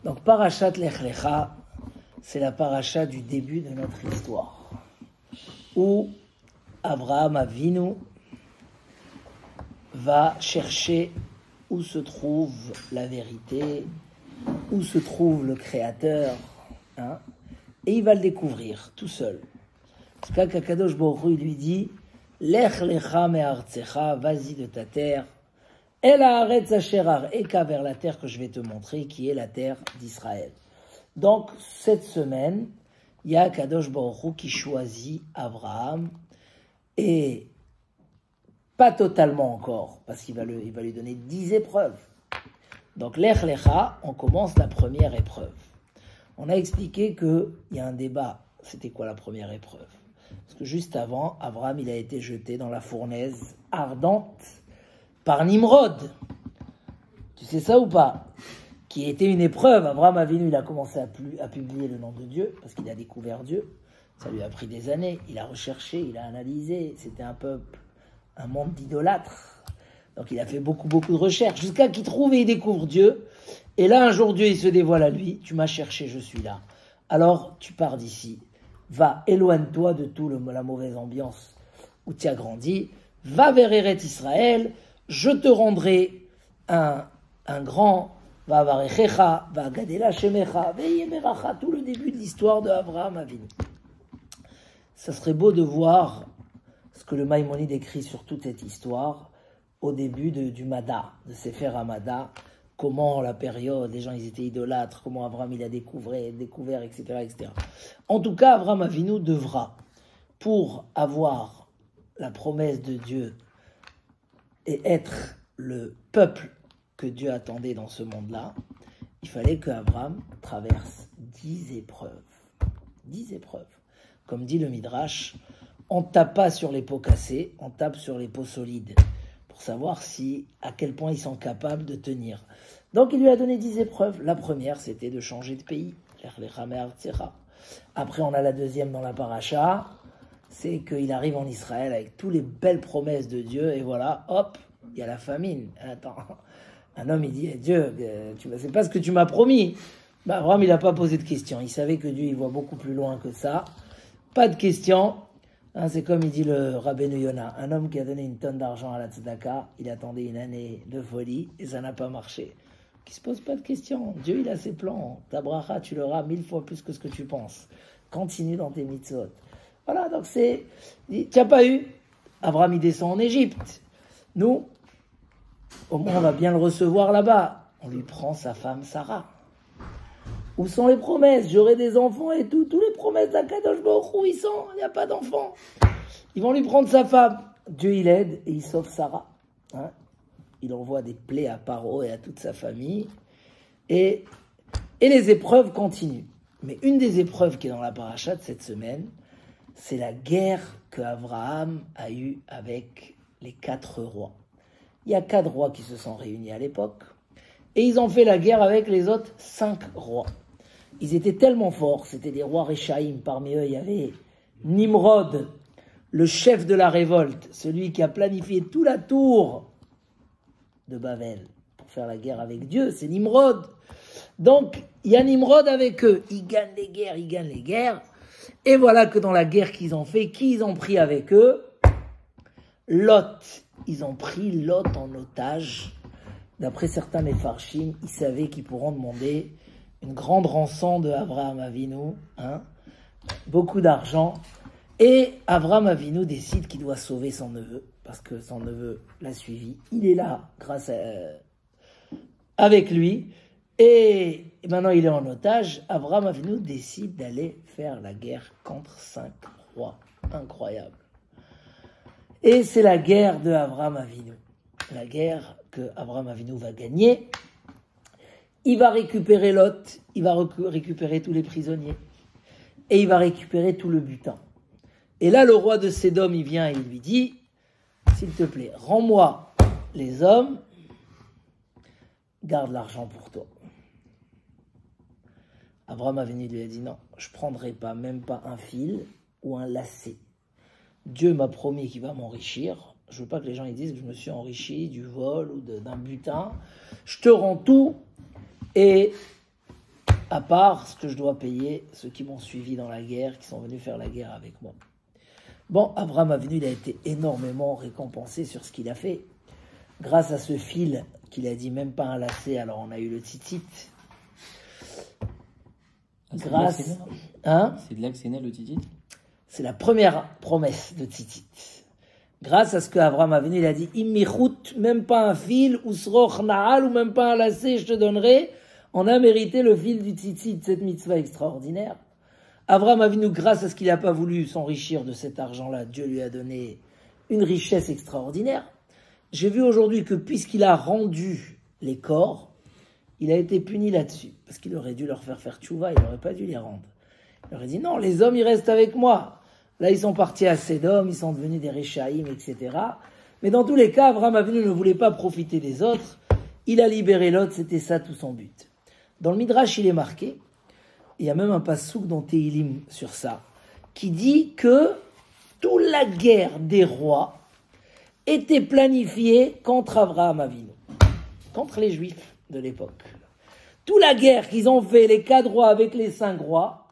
Donc, Parashat Lech Lecha, c'est la paracha du début de notre histoire, où Abraham Avinu va chercher où se trouve la vérité, où se trouve le Créateur, hein, et il va le découvrir tout seul. C'est là qu'Akadosh Baruch Hu lui dit « Lech lecha me'artzecha, vas-y de ta terre, el haaretz asher ar'eka, vers la terre que je vais te montrer, qui est la terre d'Israël. » Donc, cette semaine, il y a Akadosh Baruch Hu qui choisit Abraham, et pas totalement encore, parce qu'il va lui donner 10 épreuves. Donc, Lech lecha, on commence la première épreuve. On a expliqué qu'il y a un débat. C'était quoi la première épreuve? Parce que juste avant, Abraham, il a été jeté dans la fournaise ardente par Nimrod. Tu sais ça ou pas? Qui était une épreuve. Abraham Avinu, il a commencé à publier le nom de Dieu, parce qu'il a découvert Dieu. Ça lui a pris des années. Il a recherché, il a analysé. C'était un peuple, un monde d'idolâtres. Donc il a fait beaucoup de recherches, jusqu'à qu'il trouve et il découvre Dieu. Et là, un jour, Dieu, il se dévoile à lui. Tu m'as cherché, je suis là. Alors, tu pars d'ici. Va, éloigne-toi de tout la mauvaise ambiance où tu as grandi. Va vers Eretz Israël. Je te rendrai un grand va varechecha, va gadela shemecha, ve'yemeracha, tout le début de l'histoire de Abraham Avinu. Ça serait beau de voir ce que le Maïmonide écrit sur toute cette histoire au début du Mada, de Sefer Hamada, comment la période, les gens ils étaient idolâtres, comment Abraham il a découvert, etc., etc. En tout cas, Abraham Avinu devra, pour avoir la promesse de Dieu et être le peuple que Dieu attendait dans ce monde-là, il fallait qu'Abraham traverse 10 épreuves. 10 épreuves. Comme dit le Midrash, on ne tape pas sur les pots cassés, on tape sur les pots solides, pour savoir à quel point ils sont capables de tenir. Donc il lui a donné 10 épreuves. La première, c'était de changer de pays. Après, on a la deuxième dans la paracha, c'est qu'il arrive en Israël avec toutes les belles promesses de Dieu, et voilà, hop, il y a la famine. Attends, un homme il dit, Dieu, c'est pas ce que tu m'as promis. Abraham, il n'a pas posé de questions. Il savait que Dieu, il voit beaucoup plus loin que ça. Pas de questions. C'est comme il dit le Rabbeinu Yona, un homme qui a donné une tonne d'argent à la tzedaka, il attendait une année de folie et ça n'a pas marché. Qui se pose pas de questions. Dieu, il a ses plans. Ta bracha, tu l'auras 1000 fois plus que ce que tu penses. Continue dans tes mitzvot. Voilà, donc tu n'as pas eu. Abraham, il descend en Égypte. Nous, au moins, on va bien le recevoir là-bas. On lui prend sa femme Sarah. Où sont les promesses? J'aurai des enfants et tout. Tous les promesses d'Akadosh Baruch Hu, ils sont. Il n'y a pas d'enfants. Ils vont lui prendre sa femme. Dieu, il aide et il sauve Sarah. Hein? Il envoie des plaies à Paro et à toute sa famille. Et les épreuves continuent. Mais une des épreuves qui est dans la paracha de cette semaine, c'est la guerre que Abraham a eue avec les 4 rois. Il y a 4 rois qui se sont réunis à l'époque. Et ils ont fait la guerre avec les autres 5 rois. Ils étaient tellement forts, c'était des rois Réchaïm. Parmi eux, il y avait Nimrod, le chef de la révolte, celui qui a planifié toute la tour de Babel pour faire la guerre avec Dieu, c'est Nimrod. Donc, il y a Nimrod avec eux. Ils gagnent les guerres. Et voilà que dans la guerre qu'ils ont fait, qui ils ont pris avec eux? Lot. Ils ont pris Lot en otage. D'après certains Mefarshim, ils savaient qu'ils pourront demander une grande rançon de Abraham Avinu, beaucoup d'argent. Et Abraham Avinu décide qu'il doit sauver son neveu, parce que son neveu l'a suivi. Il est là, avec lui. Et maintenant, il est en otage. Abraham Avinu décide d'aller faire la guerre contre 5 rois. Incroyable. Et c'est la guerre de Abraham Avinu. La guerre que Abraham Avinu va gagner. Il va récupérer Lot, il va récupérer tous les prisonniers, et il va récupérer tout le butin. Et là, le roi de Sédom, il vient et il lui dit, s'il te plaît, rends-moi les hommes, garde l'argent pour toi. Abraham Avinu lui a dit, non, je ne prendrai pas, même pas un fil ou un lacet. Dieu m'a promis qu'il va m'enrichir. Je ne veux pas que les gens ils disent que je me suis enrichi du vol ou d'un butin. Je te rends tout et à part ce que je dois payer ceux qui m'ont suivi dans la guerre, qui sont venus faire la guerre avec moi. Bon, Abraham Avinu, il a été énormément récompensé sur ce qu'il a fait. Grâce à ce fil qu'il a dit même pas un lacet, alors on a eu le tzitzit. Grâce, c'est de là que c'est né le tzitzit. C'est la première promesse de tzitzit. Grâce à ce que Abraham Avinu, il a dit, Immichut, même pas un fil, ou sroch na'al, ou même pas un lacet, je te donnerai. On a mérité le fil du tzitzit, cette mitzvah extraordinaire. Abraham Avinu, grâce à ce qu'il n'a pas voulu s'enrichir de cet argent-là, Dieu lui a donné une richesse extraordinaire. J'ai vu aujourd'hui que puisqu'il a rendu les corps, il a été puni là-dessus. Parce qu'il aurait dû leur faire tchouva, il n'aurait pas dû les rendre. Il aurait dit non, les hommes ils restent avec moi. Là ils sont partis à Sédom, ils sont devenus des Réchaïm, etc. Mais dans tous les cas, Abraham Avinu ne voulait pas profiter des autres. Il a libéré l'autre, c'était ça tout son but. Dans le Midrash, il est marqué, il y a même un passouk dans Tehilim sur ça, qui dit que toute la guerre des rois était planifiée contre Abraham Avinu, contre les Juifs de l'époque. Toute la guerre qu'ils ont fait, les 4 rois avec les 5 rois,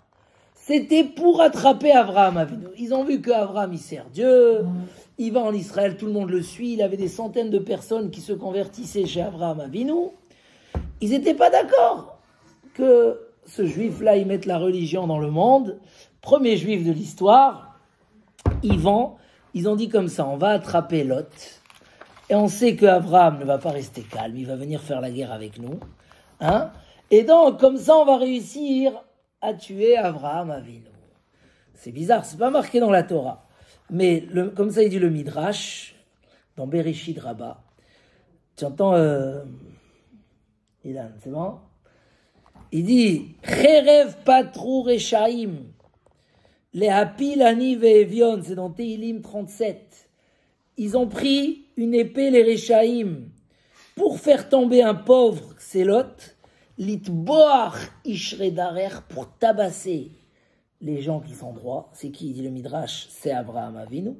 c'était pour attraper Abraham Avinu. Ils ont vu qu'Abraham, il sert Dieu, il va en Israël, tout le monde le suit, il avait des centaines de personnes qui se convertissaient chez Abraham Avinu. Ils n'étaient pas d'accord que ce juif-là, il mette la religion dans le monde. Premier juif de l'histoire, ils ont dit comme ça, on va attraper Lot, et on sait qu'Abraham ne va pas rester calme, il va venir faire la guerre avec nous. Et donc, comme ça, on va réussir à tuer Abraham Avinu. C'est bizarre, c'est pas marqué dans la Torah. Mais comme ça, il dit le Midrash, dans Bereshit Rabbah. Tu entends, Ilan, c'est bon? Il dit, Cherev patru rechaim, lehapil ani ve'evion, c'est dans Tehilim 37. Ils ont pris une épée, les rechaim, pour faire tomber un pauvre, c'est Lot, litboach ishredarer, pour tabasser les gens qui sont droits. C'est qui, dit le Midrash? C'est Abraham Avinu.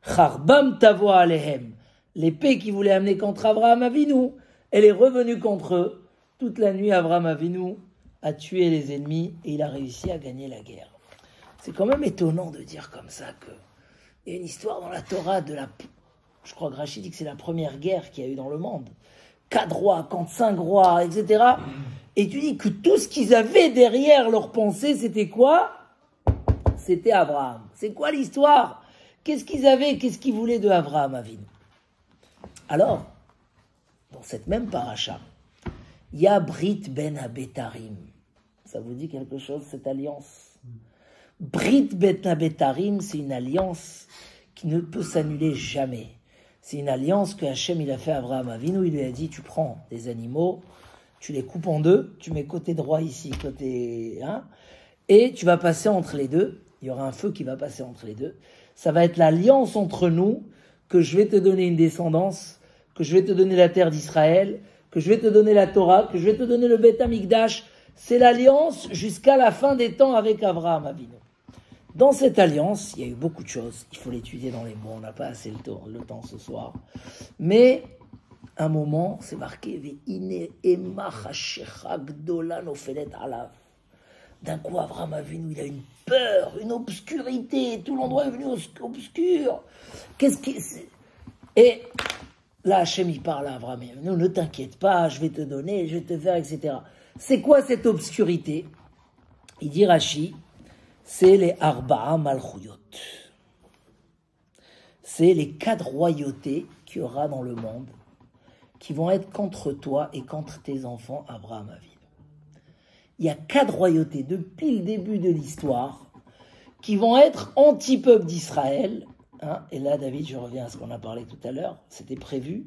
Charbam tavo alehem, l'épée qui voulait amener contre Abraham Avinu, elle est revenue contre eux. Toute la nuit, Abraham Avinu a tué les ennemis et il a réussi à gagner la guerre. C'est quand même étonnant de dire comme ça qu'il y a une histoire dans la Torah je crois que Rachid dit que c'est la première guerre qu'il y a eu dans le monde. 4 rois contre 5 rois, etc. Et tu dis que tout ce qu'ils avaient derrière leur pensée, c'était quoi? C'était Abraham. C'est quoi l'histoire? Qu'est-ce qu'ils avaient? Qu'est-ce qu'ils voulaient de Abraham Avinu? Alors, dans cette même paracha, il y a Brit ben Abetarim. Ça vous dit quelque chose, cette alliance? Brit ben Abetarim, c'est une alliance qui ne peut s'annuler jamais. C'est une alliance que Hachem il a fait à Abraham Avinu. Il lui a dit, tu prends des animaux, tu les coupes en deux, tu mets côté droit ici, côté... et tu vas passer entre les deux. Il y aura un feu qui va passer entre les deux. Ça va être l'alliance entre nous, que je vais te donner une descendance, que je vais te donner la terre d'Israël, que je vais te donner la Torah, que je vais te donner le Beth Amikdash. C'est l'alliance jusqu'à la fin des temps avec Abraham Avinu. Dans cette alliance, il y a eu beaucoup de choses. Il faut l'étudier dans les mots. On n'a pas assez le temps ce soir. Mais, un moment, c'est marqué Ve'ine emach hashecha gdola nofelet alav. D'un coup, Abraham Avinu, il a une peur, une obscurité. Tout l'endroit est venu obscur. Qu'est-ce qui... Et là, Hachem, il parle à Abraham Avinu. Ne t'inquiète pas, je vais te donner, je vais te faire, etc. C'est quoi cette obscurité? Il dit Rashi, c'est les Arba'a Malchuyot. C'est les 4 royautés qu'il y aura dans le monde qui vont être contre toi et contre tes enfants, Abraham Avinu. Il y a 4 royautés depuis le début de l'histoire qui vont être anti-peuple d'Israël. Et là, David, je reviens à ce qu'on a parlé tout à l'heure, c'était prévu.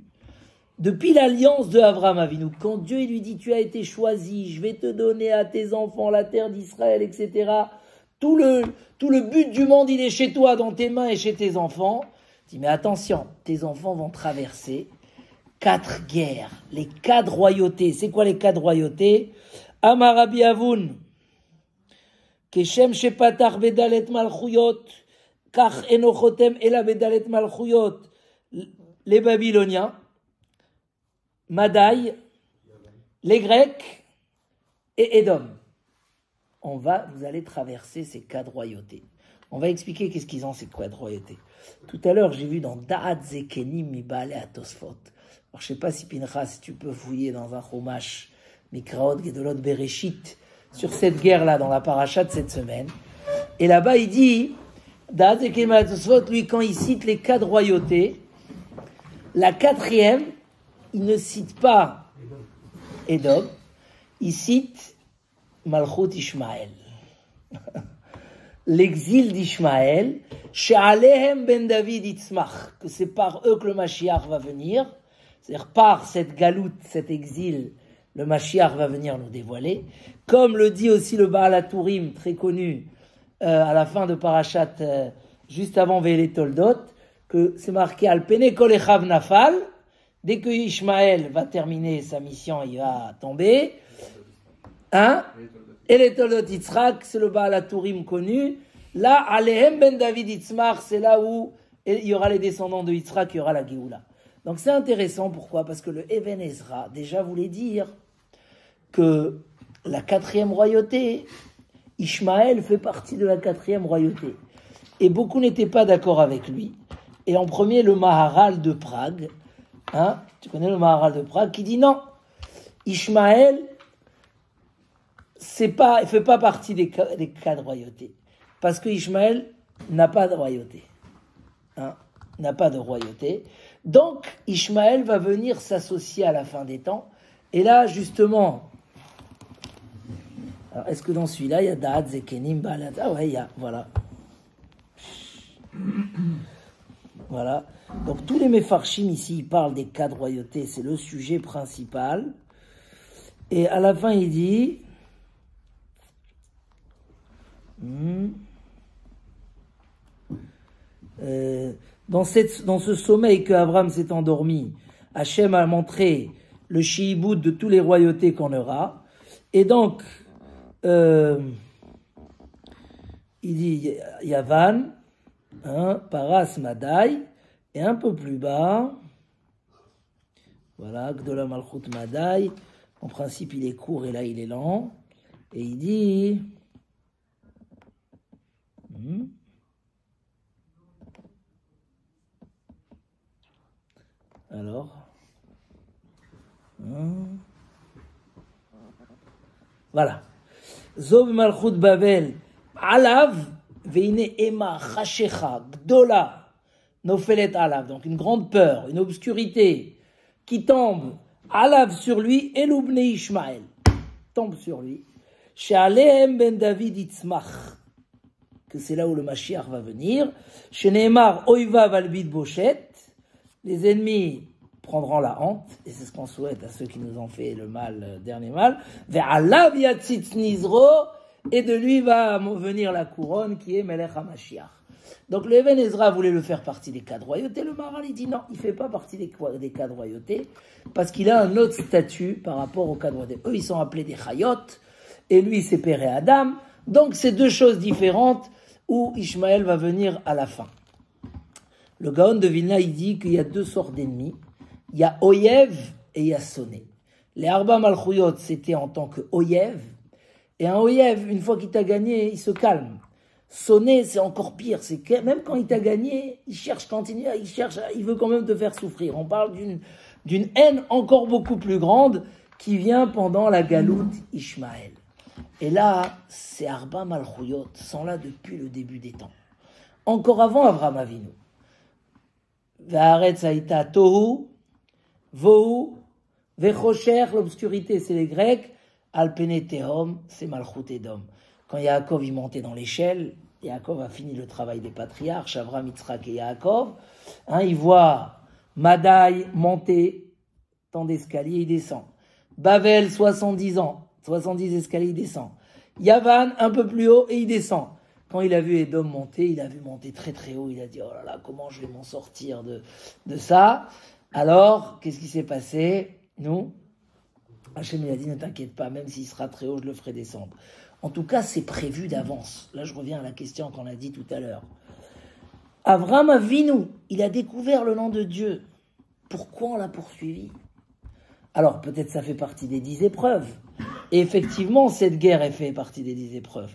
Depuis l'alliance de Abraham Avinu, quand Dieu lui dit, tu as été choisi, je vais te donner à tes enfants la terre d'Israël, etc., tout le but du monde, il est chez toi, dans tes mains et chez tes enfants. Il dit, mais attention, tes enfants vont traverser 4 guerres, les 4 royautés. C'est quoi les 4 royautés? Amarabi Avun, Keshem Shepatar Bedalet Malchuyot, Kach Enochotem Ela Bedalet Malchuyot, les Babyloniens, Madaï, les Grecs et Édom. vous allez traverser ces 4 royautés. On va expliquer qu'est-ce qu'ils ont, ces 4 royautés. Tout à l'heure, j'ai vu dans Da'at Zekenim Mibale à Tosfot. Alors, je ne sais pas si Pinchas, si tu peux fouiller dans un Chumash, Mikraot Gedolot Bereshit, sur cette guerre-là, dans la paracha de cette semaine. Et là-bas, il dit, Da'at Zekenim à Tosfot, lui, quand il cite les 4 royautés, la 4e, il ne cite pas Edom, il cite Malchut Ishmael. L'exil d'Ishmael, She'alehem ben David itzmach, que c'est par eux que le Mashiach va venir, c'est-à-dire par cette galoute, cet exil, le Mashiach va venir nous dévoiler, comme le dit aussi le Baal HaTurim, très connu, à la fin de Parashat, juste avant Ve'ele Toldot, que c'est marqué Al Pene Kol Echav Nafal, dès que Ishmael va terminer sa mission, il va tomber, hein? Et les Toldot Yitzhak, c'est le Baal HaTurim connu. Là, Alehem ben David Yitzmach, c'est là où il y aura les descendants de Yitzhak, il y aura la Géoula. Donc c'est intéressant, pourquoi? Parce que le Even Ezra déjà voulait dire que la 4e royauté, Ishmaël fait partie de la 4e royauté. Et beaucoup n'étaient pas d'accord avec lui. Et en premier, le Maharal de Prague, hein, tu connais le Maharal de Prague, qui dit non, Ishmaël, il ne fait pas partie des 4 royautés. Parce que Ishmaël n'a pas de royauté. Hein, n'a pas de royauté. Donc, Ishmaël va venir s'associer à la fin des temps. Et là, justement, alors, est-ce que dans celui-là, il y a Da'at Zekenim Ba'alat? Ah ouais, il y a, voilà. Voilà. Donc, tous les Mefarshim ici, ils parlent des 4 royautés. C'est le sujet principal. Et à la fin, il dit... dans ce sommeil que Abraham s'est endormi, Hachem a montré le shi'ibout de tous les royautés qu'on aura. Et donc, il dit Yavan, hein, Paras Madai, et un peu plus bas, voilà, Gdola Malchut Madai, en principe il est court et là il est lent, et il dit... Alors, voilà. Zob Malchut Babel, Alav, Veine Ema, Chashecha, Gdola, Nofelet Alav. Donc une grande peur, une obscurité qui tombe, Alav sur lui, et l'Ubne Ishmael tombe sur lui. Chez Alehem ben David Itzmach, que c'est là où le Mashiach va venir. Chez Nehemar, Oiva Valbid Bochet, les ennemis prendront la honte, et c'est ce qu'on souhaite à ceux qui nous ont fait le mal, dernier mal. Vers Allah Yatzitz Nizro, et de lui va venir la couronne qui est Melech HaMashiach. Donc le Even Ezra voulait le faire partie des 4 royautés. Le Maharal il dit non, il ne fait pas partie des 4 royautés, parce qu'il a un autre statut par rapport aux 4 royautés. Eux, ils sont appelés des Chayot, et lui, c'est Père et Adam. Donc c'est 2 choses différentes où Ishmaël va venir à la fin. Le Gaon de Vilna, il dit qu'il y a 2 sortes d'ennemis. Il y a Oyev et il y a Soné. Les Arba Malchuyot, c'était en tant que Oyev. Et un Oyev, une fois qu'il t'a gagné, il se calme. Soné, c'est encore pire. C'est que même quand il t'a gagné, il cherche, il veut quand même te faire souffrir. On parle d'une haine encore beaucoup plus grande qui vient pendant la galoute Ishmaël. Et là, ces Arba Malchuyot sont là depuis le début des temps. Encore avant Avraham Avinu. Va'aretz haïta tohu, vohu, vechosher, l'obscurité, c'est les Grecs, alpene tehom, c'est Malchut Edom. Quand Yaakov y montait dans l'échelle, Yaakov a fini le travail des patriarches, Avraham, Yitzhak et Yaakov, hein, il voit Madai monter, tant d'escaliers, il descend. Bavel, 70 ans, 70 escaliers, il descend. Yavan, un peu plus haut, et il descend. Quand il a vu Edom monter, il a vu monter très très haut, il a dit, oh là là, comment je vais m'en sortir de ça? Alors, qu'est-ce qui s'est passé? Nous, Hachem il a dit, ne t'inquiète pas, même s'il sera très haut, je le ferai descendre. En tout cas, c'est prévu d'avance. Là, je reviens à la question qu'on a dit tout à l'heure. Avraham Avinu, il a découvert le nom de Dieu. Pourquoi on l'a poursuivi? Alors, peut-être ça fait partie des 10 épreuves. Et effectivement, cette guerre est fait partie des 10 épreuves.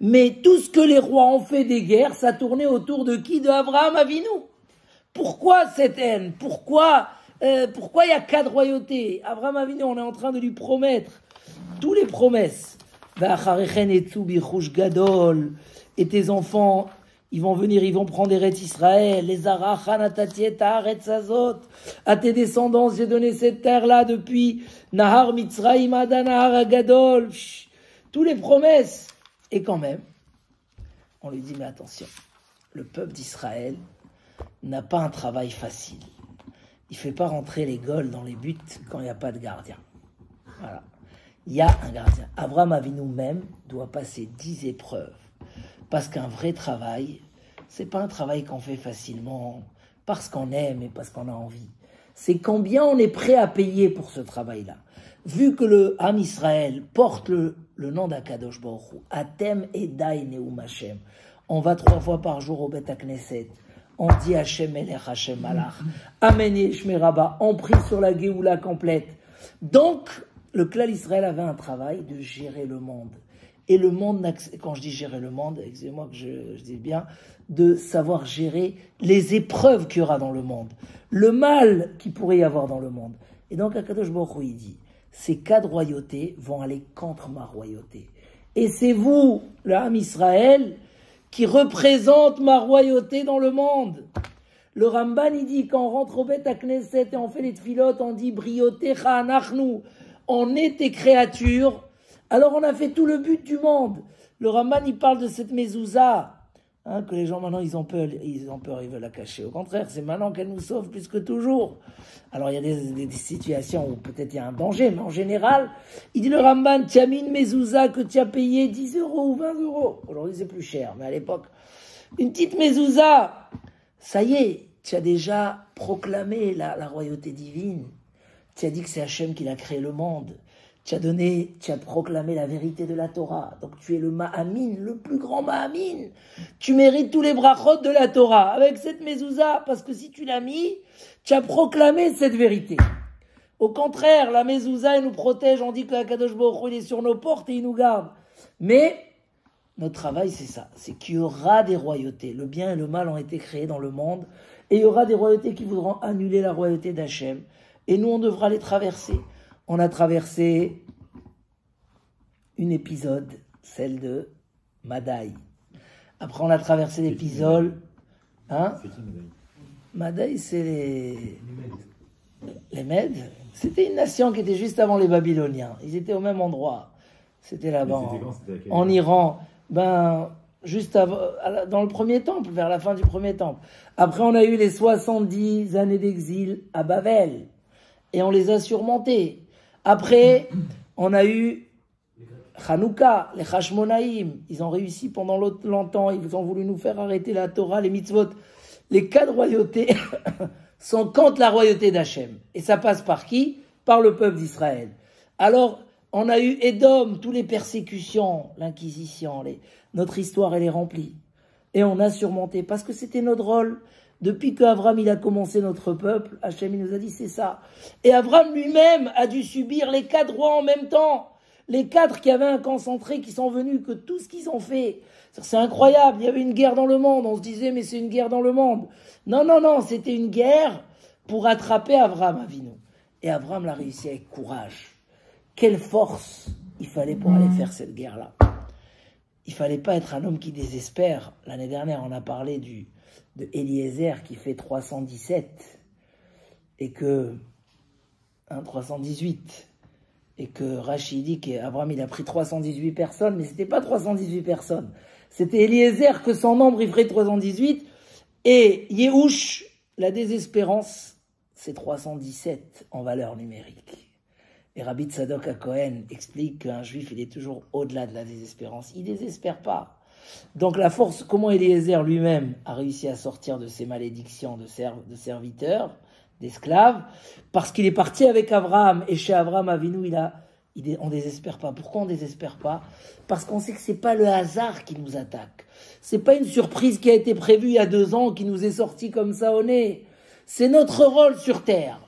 Mais tout ce que les rois ont fait des guerres, ça tournait autour de qui? De Abraham Avinu. Pourquoi cette haine? Pourquoi il y a 4 royautés? Abraham Avinu, on est en train de lui promettre tous les promesses. Et tes enfants, ils vont venir, ils vont prendre Eretz Israël, les Arachan, Atatieta, Aretz Azot. À tes descendants, j'ai donné cette terre-là depuis Nahar Mitzrayim, Ada Nahar Agadol. Tous les promesses. Et quand même, on lui dit, mais attention, le peuple d'Israël n'a pas un travail facile. Il ne fait pas rentrer les Gaules dans les buts quand il n'y a pas de gardien. Voilà. Il y a un gardien. Abraham Avinu même doit passer 10 épreuves. Parce qu'un vrai travail, c'est pas un travail qu'on fait facilement parce qu'on aime et parce qu'on a envie. C'est combien on est prêt à payer pour ce travail-là. Vu que le Ham Israël porte le nom d'Akadosh Baruch Hu, Atem Edai Neum Hashem, on va 3 fois par jour au Bet HaKnesset, on dit Hashem Melech Hashem Malach, Amen Yeshme Rabba, on prie sur la Géoula complète. Donc, le Klal Israël avait un travail de gérer le monde. Et le monde, quand je dis gérer le monde, excusez-moi que je dis bien, de savoir gérer les épreuves qu'il y aura dans le monde, le mal qu'il pourrait y avoir dans le monde. Et donc, Akadosh Baruch Hu, il dit, ces 4 royautés vont aller contre ma royauté. Et c'est vous, le Ham Israël, qui représente ma royauté dans le monde. Le Ramban, il dit, quand on rentre au Bet HaKnesset et on fait les tfilotes, on dit, Briotecha anachnu, on est tes créatures. Alors on a fait tout le but du monde. Le Ramban, il parle de cette mezouza, que les gens maintenant ils ont peur, ils veulent la cacher. Au contraire, c'est maintenant qu'elle nous sauve plus que toujours. Alors il y a des situations où peut-être il y a un danger, mais en général, il dit le Ramban, tu as mis une mezouza que tu as payé 10 euros ou 20 euros. Aujourd'hui c'est plus cher, mais à l'époque, une petite mezouza, ça y est, tu as déjà proclamé la royauté divine. Tu as dit que c'est Hachem qui a créé le monde. Tu as proclamé la vérité de la Torah. Donc tu es le Ma'amin, le plus grand Ma'amin. Tu mérites tous les brachot de la Torah avec cette mezouza, parce que si tu l'as mis, tu as proclamé cette vérité. Au contraire, la mezouza, elle nous protège. On dit que Akadosh Baruch Hu, il est sur nos portes et il nous garde. Mais notre travail, c'est ça. C'est qu'il y aura des royautés. Le bien et le mal ont été créés dans le monde. Et il y aura des royautés qui voudront annuler la royauté d'Hachem. Et nous, on devra les traverser. On a traversé une épisode, celle de Madaï. Après, on a traversé l'épisode... Hein? C'est qui Madaï? Madaï, c'est les Mèdes. C'était une nation qui était juste avant les Babyloniens. Ils étaient au même endroit. C'était là-bas, en Iran. Juste avant, dans le premier temple, vers la fin du premier temple. Après, on a eu les 70 années d'exil à Babel. Et on les a surmontés. Après, on a eu Hanouka, les Hashmonaïm. Ils ont réussi pendant longtemps. Ils ont voulu nous faire arrêter la Torah, les mitzvot. Les 4 royautés sont contre la royauté d'Hachem. Et ça passe par qui? Par le peuple d'Israël. Alors, on a eu Édom, toutes les persécutions, l'Inquisition. Notre histoire, elle est remplie. Et on a surmonté. Parce que c'était notre rôle. Depuis qu'Avram il a commencé notre peuple, Hachem il nous a dit c'est ça. Et Avram lui-même a dû subir les 4 rois en même temps. Les 4 qui avaient un concentré, qui sont venus, que tout ce qu'ils ont fait. C'est incroyable, il y avait une guerre dans le monde. On se disait mais c'est une guerre dans le monde. Non, c'était une guerre pour attraper Avram Avinu. Et Avram l'a réussi avec courage. Quelle force il fallait pour aller faire cette guerre-là. Il fallait pas être un homme qui désespère. L'année dernière on a parlé de Eliezer qui fait 317 et que 318 et que Rachid dit qu'Abraham il a pris 318 personnes, mais c'était pas 318 personnes, c'était Eliezer que son nombre il ferait 318 et Yehush, la désespérance, c'est 317 en valeur numérique. Et Rabbi Tzadok HaKohen explique qu'un juif il est toujours au-delà de la désespérance, il désespère pas. Donc la force, comment Eliezer lui-même a réussi à sortir de ses malédictions de serviteurs, d'esclaves, parce qu'il est parti avec Abraham, et chez Abraham Avinu, on désespère pas. Pourquoi on désespère pas? Parce qu'on sait que c'est pas le hasard qui nous attaque. C'est pas une surprise qui a été prévue il y a 2 ans, qui nous est sortie comme ça au nez. C'est notre rôle sur terre.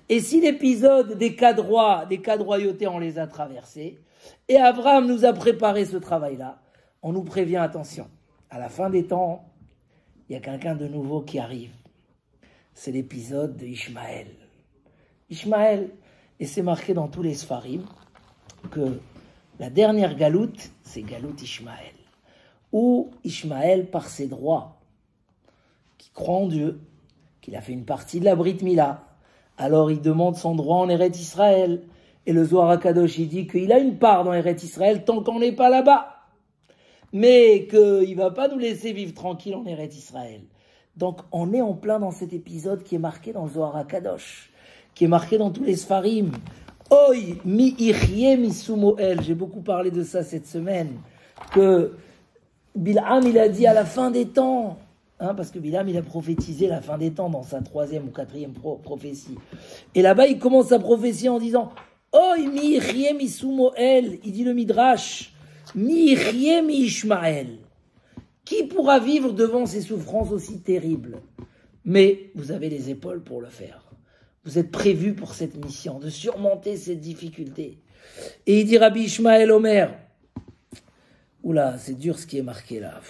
Et si l'épisode des 4 rois, des 4 royautés, on les a traversés, Et Abraham nous a préparé ce travail-là. On nous prévient, attention, à la fin des temps, il y a quelqu'un de nouveau qui arrive. C'est l'épisode de Ishmaël. Ishmaël, et c'est marqué dans tous les Sfarim, que la dernière galoute, c'est galoute Ishmaël. Où Ishmaël, par ses droits, qui croit en Dieu, qu'il a fait une partie de la Brit Mila, alors il demande son droit en Eretz Israël. Et le Zohar HaKadosh, il dit qu'il a une part dans Eretz Israël tant qu'on n'est pas là-bas. Mais qu'il ne va pas nous laisser vivre tranquille en Eretz Israël. Donc on est en plein dans cet épisode qui est marqué dans le Zohar HaKadosh, qui est marqué dans tous les Sfarim. Oi mi ichye mi sumoel. J'ai beaucoup parlé de ça cette semaine. Que Bilham, il a dit à la fin des temps, parce que Bilham, il a prophétisé la fin des temps dans sa 3e ou 4e prophétie. Et là-bas, il commence sa prophétie en disant Oi mi ichye mi sumoel. Il dit le Midrash mi ichye mi Ishmael. Qui pourra vivre devant ces souffrances aussi terribles? Mais vous avez les épaules pour le faire. Vous êtes prévus pour cette mission, de surmonter cette difficulté. Et il dit Rabbi Ishmael Omer. Oula, c'est dur ce qui est marqué là.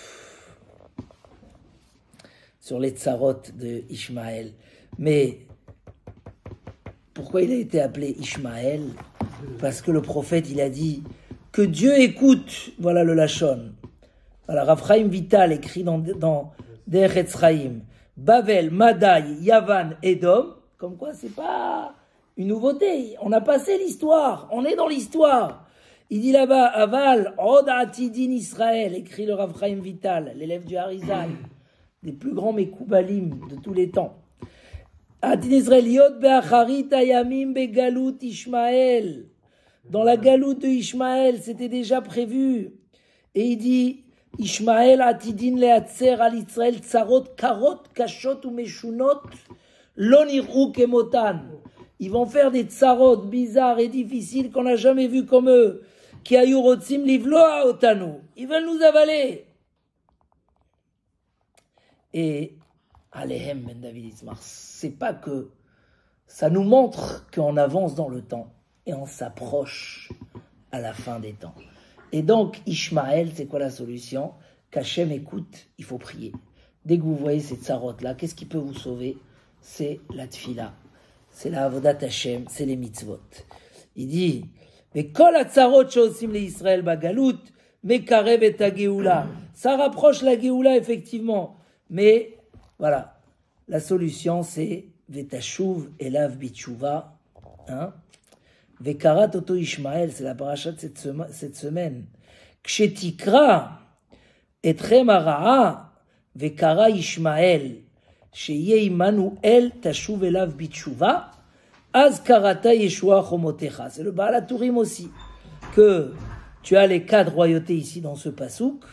Sur les tsarot de Ishmael. Mais pourquoi il a été appelé Ishmael? Parce que le prophète, il a dit que Dieu écoute. Voilà le Lachon. Voilà, Rav Chaim Vital écrit dans Der Etz Chaim, Bavel, Madaï, Yavan, Edom, comme quoi c'est pas une nouveauté. On a passé l'histoire, on est dans l'histoire. Il dit là-bas, Aval, Od Atidin Israël, écrit le Rav Chaim Vital, l'élève du Harizal, des plus grands Mekoubalim de tous les temps. Atidin Israël, Yod Be'acharit Ayamim Begalut Ishmael. Dans la galoute de Ishmael, c'était déjà prévu. Et il dit, Ishmael atidin leatzer al Israël tsarot karot kashot ou meshunot lonirou kemotan. Ils vont faire des tsarot bizarres et difficiles qu'on n'a jamais vu comme eux. Ki ayu rotzim livloa otanu. Ils veulent nous avaler. Et Alehem ben David Ismar, c'est pas que ça nous montre qu'on avance dans le temps et on s'approche à la fin des temps. Et donc, Ishmaël, c'est quoi la solution? Qu'Hachem écoute, il faut prier. Dès que vous voyez ces tsarotes-là, qu'est-ce qui peut vous sauver? C'est la tfila, c'est la avodat Hachem, c'est les mitzvot. Il dit, mais kol hatzarot sheosim le Israël bagalut, mekarev et hageoula. Ça rapproche la geoula, effectivement. Mais, voilà, la solution, c'est vetashuv elav bitshuva, Vekarat Oto Ishmael, c'est la paracha de cette semaine. Kshetikra etrem hara'a vekara Ishmael sheye imanu el tashuv elav bitshuva az karata yeshua chomotecha. C'est le Baal HaTurim aussi, que tu as les 4 royautés ici dans ce pasouk.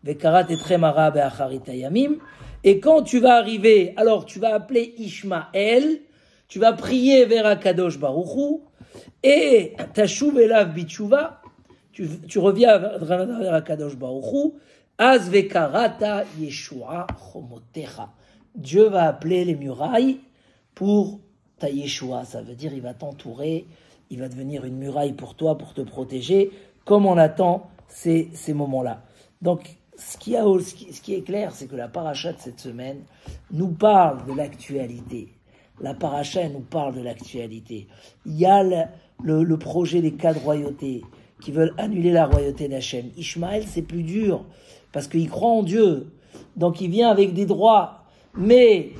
Vekarat etrem hara'a be'acharit hayamim. Et quand tu vas arriver, alors tu vas appeler Ishmael, tu vas prier vers Akadosh Baruch Hu, et tashuv elav bitshuva, tu reviens vers Akadosh Baruch Hu, az vekarata yeshua chomotecha. Dieu va appeler les murailles pour ta yeshua, ça veut dire il va t'entourer, il va devenir une muraille pour toi, pour te protéger, comme on attend ces moments-là. Donc, ce qui est clair, c'est que la paracha de cette semaine nous parle de l'actualité. La paracha, elle nous parle de l'actualité. Il y a le projet des 4 royautés qui veulent annuler la royauté d'Hachem. Ishmaël, c'est plus dur, parce qu'il croit en Dieu. Donc il vient avec des droits. Mais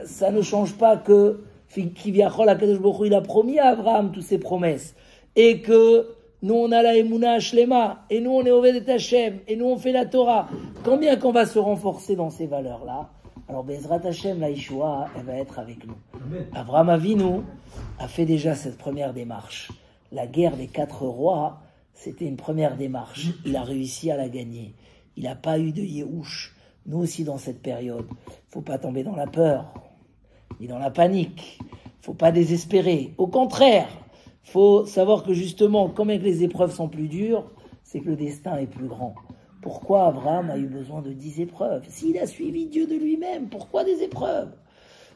ça ne change pas que Kiviachol HaKadosh Baruch Hu, il a promis à Abraham toutes ses promesses. Et que nous, on a la Emouna Shlema, et nous, on est Oved Hachem, et nous, on fait la Torah. Combien qu'on va se renforcer dans ces valeurs-là? Alors, Bezrat Hashem, la Yeshua, elle va être avec nous. Amen. Abraham Avinu a fait déjà cette première démarche. La guerre des 4 rois, c'était une première démarche. Il a réussi à la gagner. Il n'a pas eu de Yehush. Nous aussi, dans cette période, il ne faut pas tomber dans la peur, ni dans la panique. Il ne faut pas désespérer. Au contraire, il faut savoir que justement, comme les épreuves sont plus dures, c'est que le destin est plus grand. Pourquoi Abraham a eu besoin de 10 épreuves? S'il a suivi Dieu de lui-même, pourquoi des épreuves?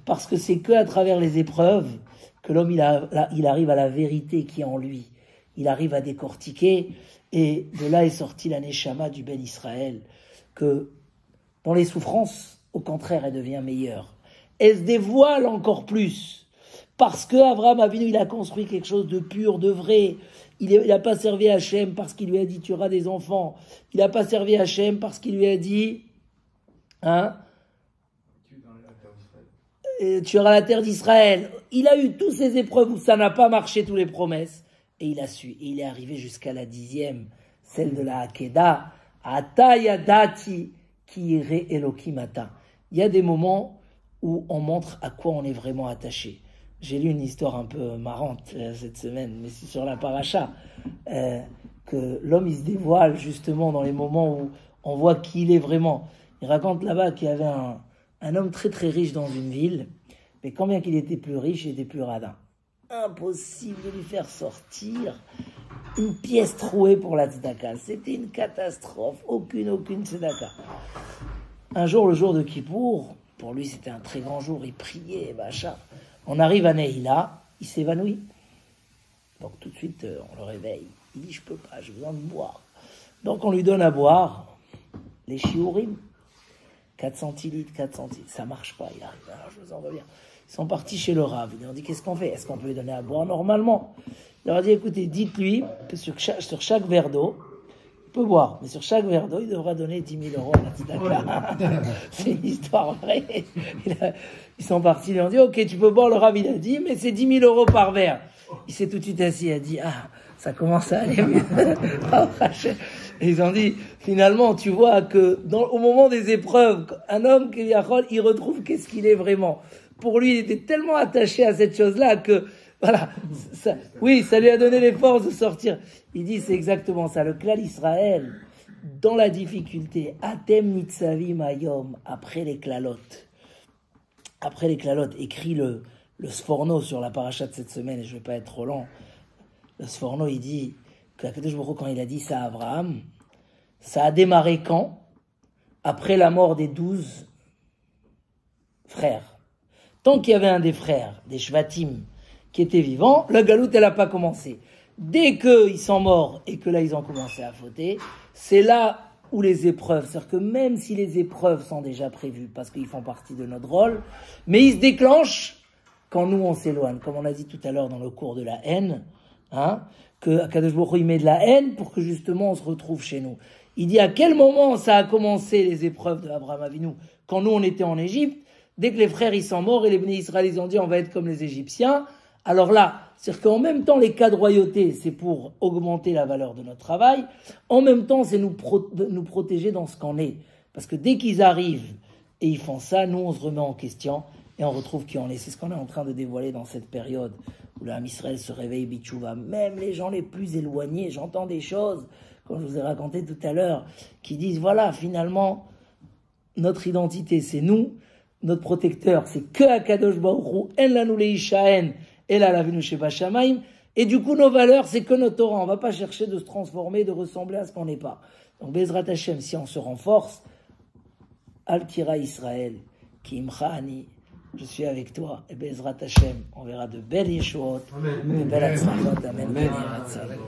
Parce que c'est qu'à travers les épreuves que l'homme il arrive à la vérité qui est en lui. il arrive à décortiquer, et de là est sortie la Neshama du Ben Israël, que dans les souffrances, au contraire, elle devient meilleure. Elle se dévoile encore plus, parce que Abraham Avinu, il a construit quelque chose de pur, de vrai. Il n'a pas servi à Hachem parce qu'il lui a dit tu auras des enfants. Il n'a pas servi à Hachem parce qu'il lui a dit tu auras la terre d'Israël. Il a eu toutes ces épreuves où ça n'a pas marché, toutes les promesses. Et il a su. Et il est arrivé jusqu'à la 10e, celle de la Hakeda. Ata yadati ki yireh Elokim ata. Il y a des moments où on montre à quoi on est vraiment attaché. J'ai lu une histoire un peu marrante cette semaine, mais c'est sur la paracha, que l'homme il se dévoile justement dans les moments où on voit qui il est vraiment. Il raconte là-bas qu'il y avait un homme très très riche dans une ville, mais quand bien qu'il était plus riche, il était plus radin. Impossible de lui faire sortir une pièce trouée pour la tzedaka. C'était une catastrophe, aucune tzedaka. Un jour, le jour de Kippour, pour lui c'était un très grand jour, il priait, machin. On arrive à Neila, il s'évanouit. Donc tout de suite, on le réveille. Il dit, je peux pas, j'ai besoin de boire. Donc on lui donne à boire les shiurim, 4 centilitres, 4 centilitres. Ça marche pas, il arrive. Alors je vous en reviens. Ils sont partis chez le Rav. Ils lui ont dit, qu'est-ce qu'on fait? Est-ce qu'on peut lui donner à boire normalement? Il leur a dit, écoutez, dites-lui que sur chaque verre d'eau, il peut boire, mais sur chaque verre d'eau, il devra donner 10 000 euros à la tzedaka. C'est une histoire vraie. Ils sont partis, ils lui ont dit, ok, tu peux boire, le Rav, il a dit, mais c'est 10 000 euros par verre. Il s'est tout de suite assis, il a dit, ça commence à aller mieux. Et ils ont dit, finalement, tu vois que au moment des épreuves, un homme, il retrouve qu'est-ce qu'il est vraiment. Pour lui, il était tellement attaché à cette chose-là que, voilà, ça lui a donné les forces de sortir. Il dit, c'est exactement ça. Le Klal Israël, dans la difficulté, Atem Nitzavim Hayom, après les klalotes, écrit le Sforno sur la paracha de cette semaine, et je ne vais pas être trop lent. Le Sforno, il dit que Akadosh Baruch Hu, quand il a dit ça à Abraham, ça a démarré quand? Après la mort des 12 frères. Tant qu'il y avait un des frères, des Shvatim, qui était vivant, la galoute, elle n'a pas commencé. Dès qu'ils sont morts et que là, ils ont commencé à fauter, c'est là où les épreuves, c'est-à-dire que même si les épreuves sont déjà prévues, parce qu'ils font partie de notre rôle, mais ils se déclenchent quand nous, on s'éloigne. Comme on a dit tout à l'heure dans le cours de la haine, que Akadosh Baruch Hu, il met de la haine pour que justement on se retrouve chez nous. Il dit à quel moment ça a commencé les épreuves de Abraham Avinu? Quand nous, on était en Égypte, dès que les frères, ils sont morts et les Bnei Israël, ils ont dit on va être comme les Égyptiens. Alors là, c'est-à-dire qu'en même temps, les cas de royauté, c'est pour augmenter la valeur de notre travail. En même temps, c'est nous protéger dans ce qu'on est. Parce que dès qu'ils arrivent et ils font ça, nous, on se remet en question et on retrouve qui on est. C'est ce qu'on est en train de dévoiler dans cette période où l'âme Israël se réveille, bitchouva. Même les gens les plus éloignés, j'entends des choses, comme je vous ai raconté tout à l'heure, qui disent, voilà, finalement, notre identité, c'est nous. Notre protecteur, c'est que Akadosh Baruch Hu, en lanu leishaen, el alavinu sheba shamayim. Et du coup, nos valeurs, c'est que notre Torah. On va pas chercher de se transformer, de ressembler à ce qu'on n'est pas. Donc, Bezrat Hashem, si on se renforce, Al Kira Israël, Ki imcha ani, je suis avec toi. Et Bezrat Hashem, on verra de belles yeshuot, de belles atzmachot. Amen. Amen. Chazak.